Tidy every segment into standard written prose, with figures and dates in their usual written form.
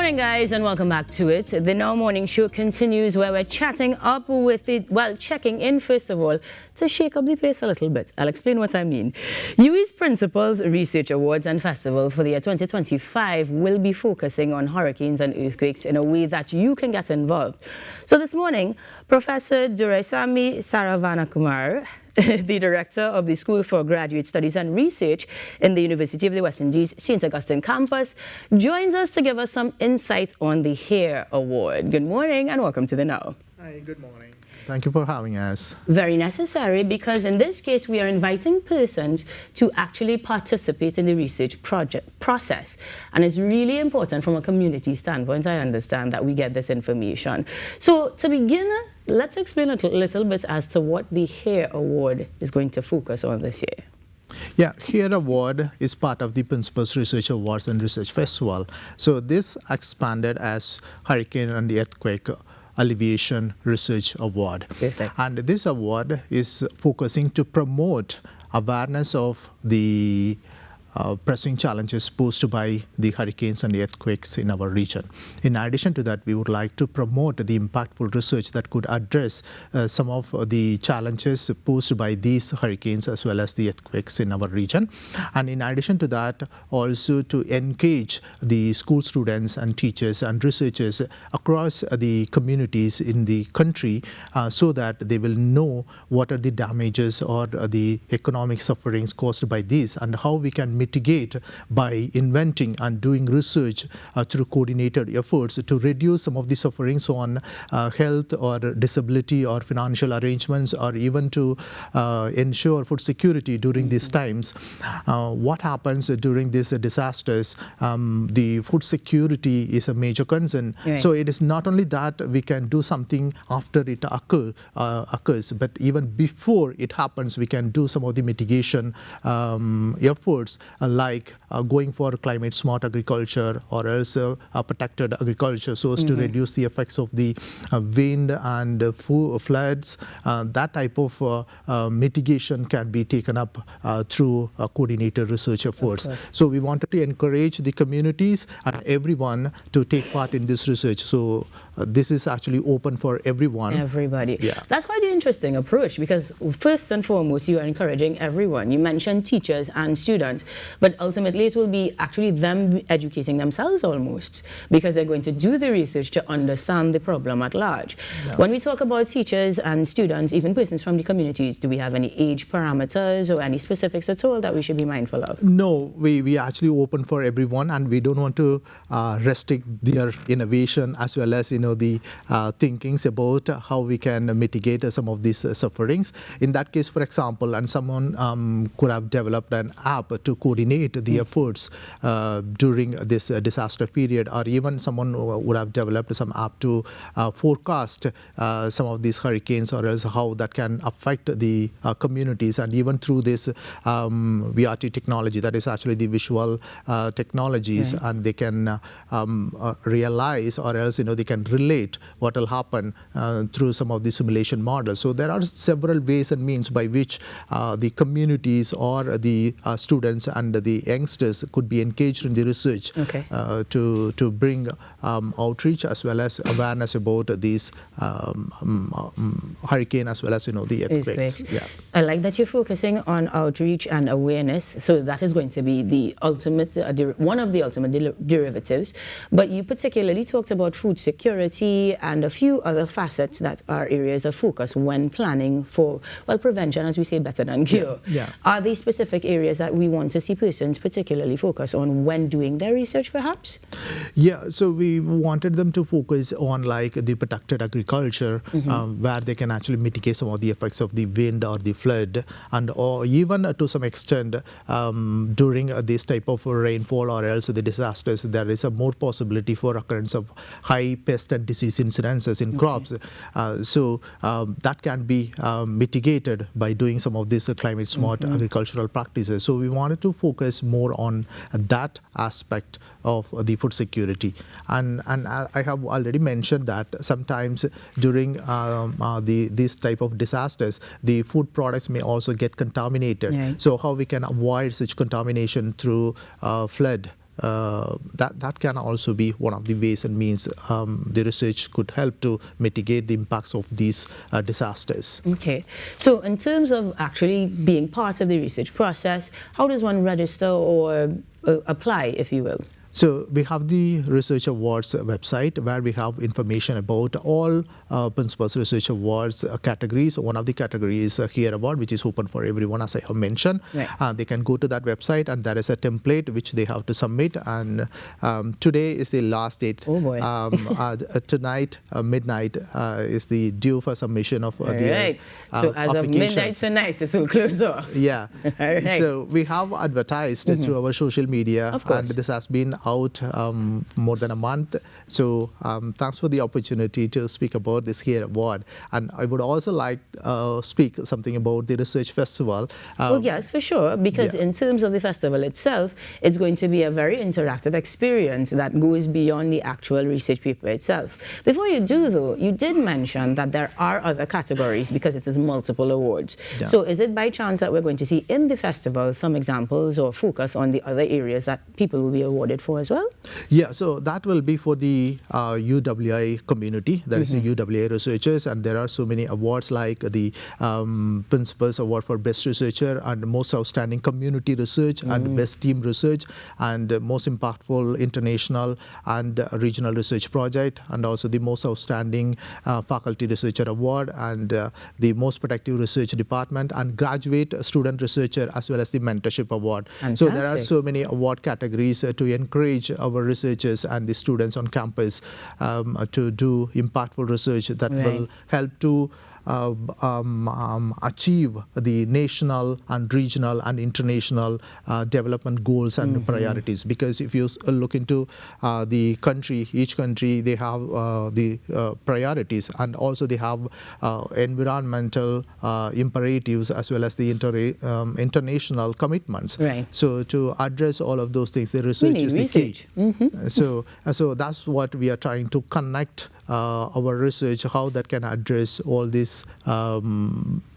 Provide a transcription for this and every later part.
morning, guys, and welcome back to it. The Now Morning Show continues where we're chatting up with it, well, checking in, first of all, to shake up the place a little bit. I'll explain what I mean. UWI's Principals Research Awards and Festival for the year 2025 will be focusing on hurricanes and earthquakes in a way that you can get involved. So this morning, Professor Duraisamy Saravanakumar, the director of the School for Graduate Studies and Research in the University of the West Indies, St. Augustine Campus, joins us to give us some insight on the HARE Award. Good morning and welcome to the Now. Hi, good morning. Thank you for having us. Very necessary, because in this case we are inviting persons to actually participate in the research process, and it's really important from a community standpoint. I understand that we get this information. So to begin, let's explain a little bit as to what the HARE Award is going to focus on this year. Yeah, HARE Award is part of the Principals Research Awards and Research Festival. So this expanded as Hurricane and Earthquake Alleviation Research Award. Perfect. And this award is focusing to promote awareness of the pressing challenges posed by the hurricanes and earthquakes in our region. In addition to that, we would like to promote the impactful research that could address some of the challenges posed by these hurricanes as well as the earthquakes in our region. And in addition to that, also to engage the school students and teachers and researchers across the communities in the country so that they will know what are the damages or the economic sufferings caused by these, and how we can mitigate by inventing and doing research through coordinated efforts to reduce some of the sufferings on health or disability or financial arrangements, or even to ensure food security during these times. What happens during these disasters? The food security is a major concern. Right. So it is not only that we can do something after it occurs, but even before it happens, we can do some of the mitigation efforts, like going for climate smart agriculture or else protected agriculture, so as to reduce the effects of the wind and floods. That type of mitigation can be taken up through coordinated research efforts. So we wanted to encourage the communities and everyone to take part in this research. So this is actually open for everyone. Everybody. Yeah. That's quite an interesting approach, because first and foremost, you are encouraging everyone. You mentioned teachers and students, but ultimately it will be actually them educating themselves almost, because they're going to do the research to understand the problem at large. Yeah. When we talk about teachers and students, even persons from the communities, do we have any age parameters or any specifics at all that we should be mindful of? No, we actually open for everyone, and we don't want to restrict their innovation as well as the thinkings about how we can mitigate some of these sufferings. In that case, for example, and someone could have developed an app to coordinate the efforts during this disaster period, or even someone would have developed some app to forecast some of these hurricanes, or else how that can affect the communities. And even through this VRT technology, that is actually the visual technologies, and they can realize, or else they can relate what will happen through some of the simulation models. So there are several ways and means by which the communities or the students and the youngsters could be engaged in the research to bring outreach as well as awareness about these hurricane as well as the earthquakes. Yeah. I like that you're focusing on outreach and awareness. So that is going to be the ultimate, one of the ultimate derivatives. But you particularly talked about food security and a few other facets that are areas of focus when planning for, well, prevention, as we say, better than cure. Yeah. Are these specific areas that we want to see persons particularly focus on when doing their research, perhaps? Yeah, so we wanted them to focus on like the protected agriculture, where they can actually mitigate some of the effects of the wind or the flood, and or even to some extent during this type of rainfall or else the disasters, there is a more possibility for occurrence of high pest and disease incidences in crops. So that can be mitigated by doing some of these climate smart agricultural practices. So we wanted to focus more on that aspect of the food security. And I have already mentioned that sometimes during these type of disasters, the food products may also get contaminated. Right. So how we can avoid such contamination through flood that can also be one of the ways and means the research could help to mitigate the impacts of these disasters. Okay. So in terms of actually being part of the research process, how does one register or apply, if you will? So we have the Research Awards website where we have information about all Principal's Research Awards categories. One of the categories is HERE Award, which is open for everyone, as I have mentioned. Right. They can go to that website and there is a template which they have to submit. And today is the last date. Oh boy. Tonight, midnight, is the due for submission of their So as of midnight tonight, it will close off. Yeah. Right. So we have advertised through our social media, and this has been out more than a month. So thanks for the opportunity to speak about this HERE Award. And I would also like speak something about the Research Festival. Well, yes, for sure, because in terms of the festival itself, it's going to be a very interactive experience that goes beyond the actual research paper itself. Before you do, though, you did mention that there are other categories because it is multiple awards. Yeah. So is it by chance that we're going to see in the festival some examples or focus on the other areas that people will be awarded for as well? Yeah, so that will be for the UWI community, that is the UWI researchers, and there are so many awards like the Principal's Award for Best Researcher and Most Outstanding Community Research and Best Team Research and Most Impactful International and Regional Research Project, and also the Most Outstanding Faculty Researcher Award and the Most Productive Research Department and Graduate Student Researcher, as well as the Mentorship Award. Fantastic. So there are so many award categories to encourage our researchers and the students on campus to do impactful research that will help to achieve the national and regional and international development goals and priorities. Because if you look into the country, each country, they have the priorities, and also they have environmental imperatives as well as the international commitments. Right. So to address all of those things, the research is the key. So that's what we are trying to connect our research, how that can address all these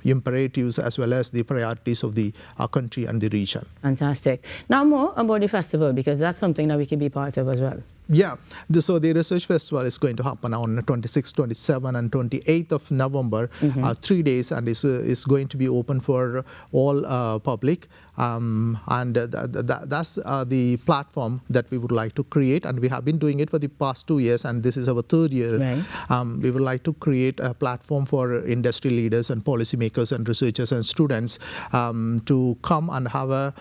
imperatives as well as the priorities of the country and the region. Fantastic. Now more about the festival, because that's something that we can be part of as well. Yeah, so the Research Festival is going to happen on 26th, 27th and 28th of November, 3 days, and is going to be open for all public. And that's the platform that we would like to create, and we have been doing it for the past 2 years, and this is our 3rd year. Right. We would like to create a platform for industry leaders and policymakers and researchers and students to come and have a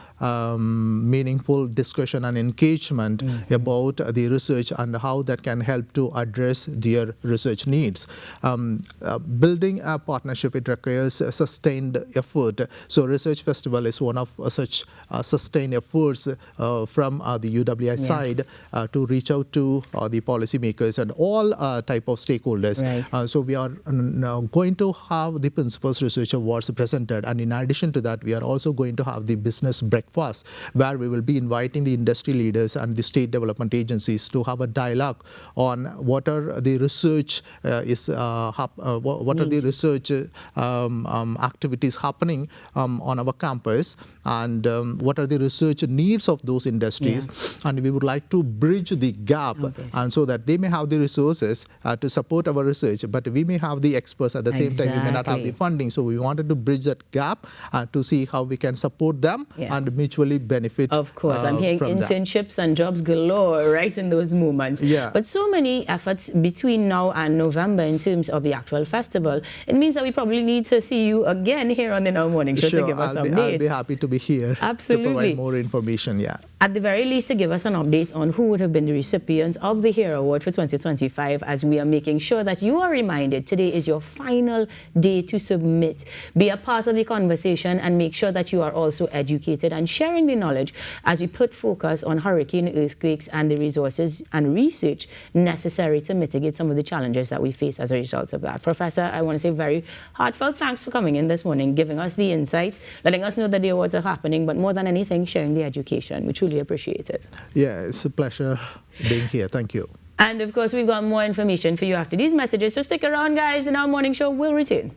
meaningful discussion and engagement about the research and how that can help to address their research needs. Building a partnership, it requires a sustained effort. So Research Festival is one of such sustained efforts from the UWI side to reach out to the policymakers and all type of stakeholders. Right. So we are now going to have the Principal's Research Awards presented, and in addition to that, we are also going to have the business breakfast where we will be inviting the industry leaders and the state development agencies to have a dialogue on what are the research what are the research activities happening on our campus, and what are the research needs of those industries, and we would like to bridge the gap, and so that they may have the resources to support our research, but we may have the experts at the same time, we may not have the funding. So we wanted to bridge that gap to see how we can support them and mutually benefit. Of course, I'm hearing internships and jobs galore right in those moments. Yeah. But so many efforts between now and November in terms of the actual festival, it means that we probably need to see you again here on the Now Morning Show to give us updates. I'll be happy to be here to provide more information. Yeah. At the very least, to give us an update on who would have been the recipients of the HERE Award for 2025, as we are making sure that you are reminded today is your final day to submit. Be a part of the conversation and make sure that you are also educated and sharing the knowledge as we put focus on hurricane, earthquakes, and the resources and research necessary to mitigate some of the challenges that we face as a result of that. Professor, I want to say very heartfelt thanks for coming in this morning, giving us the insight, letting us know that the awards are happening, but more than anything, sharing the education. We truly appreciate it. Yeah, it's a pleasure being here. Thank you. And of course, we've got more information for you after these messages, so stick around, guys. The Now Morning Show will return.